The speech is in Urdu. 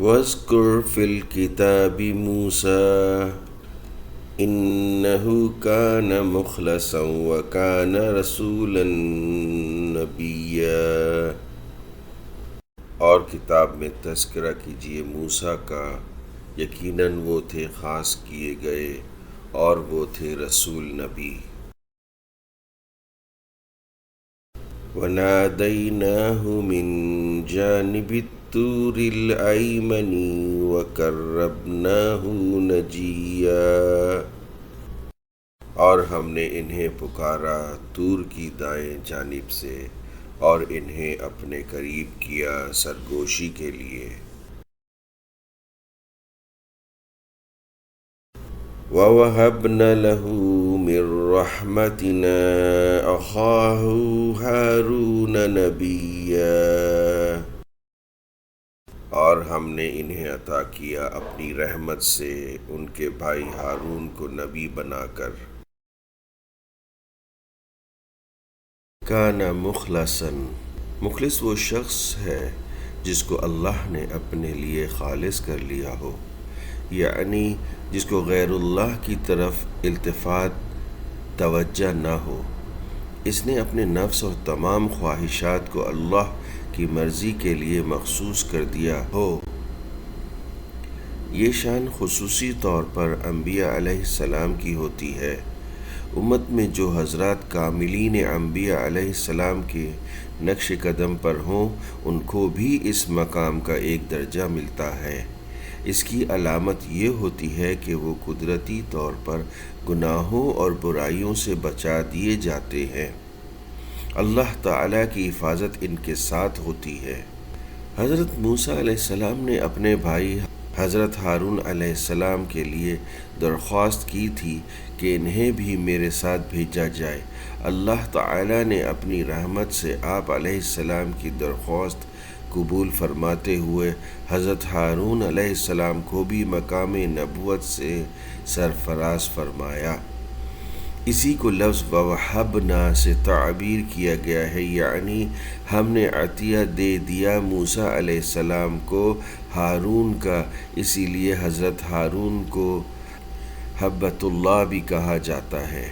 واذکر فی الکتاب موسیٰ انہ کان مخلصا وکان رسولا نبیا۔ اور کتاب میں تذکرہ کیجیے موسیٰ کا، یقیناً وہ تھے خاص کیے گئے اور وہ تھے رسول نبی۔ وَنَادَيْنَاهُ مِنْ جَانِبِ الطُّورِ الْأَيْمَنِ وَقَرَّبْنَاهُ نَجِيًّا۔ اور ہم نے انہیں پکارا طور کی دائیں جانب سے اور انہیں اپنے قریب کیا سرگوشی کے لیے۔ وَوَهَبْنَا لَهُ مِن رَّحْمَتِنَا أَخَاهُ هَارُونَ نَبِيًّا۔ اور ہم نے انہیں عطا کیا اپنی رحمت سے ان کے بھائی ہارون کو نبی بنا کر۔ کان مخلصا، مخلص وہ شخص ہے جس کو اللہ نے اپنے لیے خالص کر لیا ہو، یعنی جس کو غیر اللہ کی طرف التفات توجہ نہ ہو، اس نے اپنے نفس اور تمام خواہشات کو اللہ کی مرضی کے لیے مخصوص کر دیا ہو۔ یہ شان خصوصی طور پر انبیاء علیہ السلام کی ہوتی ہے۔ امت میں جو حضرات کاملین انبیاء علیہ السلام کے نقش قدم پر ہوں ان کو بھی اس مقام کا ایک درجہ ملتا ہے۔ اس کی علامت یہ ہوتی ہے کہ وہ قدرتی طور پر گناہوں اور برائیوں سے بچا دیے جاتے ہیں، اللہ تعالیٰ کی حفاظت ان کے ساتھ ہوتی ہے۔ حضرت موسیٰ علیہ السلام نے اپنے بھائی حضرت ہارون علیہ السلام کے لیے درخواست کی تھی کہ انہیں بھی میرے ساتھ بھیجا جائے۔ اللہ تعالیٰ نے اپنی رحمت سے آپ علیہ السلام کی درخواست قبول فرماتے ہوئے حضرت ہارون علیہ السلام کو بھی مقام نبوت سے سرفراز فرمایا۔ اسی کو لفظ وَوَهَبْنَا سے تعبیر کیا گیا ہے، یعنی ہم نے عطیہ دے دیا موسیٰ علیہ السلام کو ہارون کا، اسی لیے حضرت ہارون کو ہبۃ اللہ بھی کہا جاتا ہے۔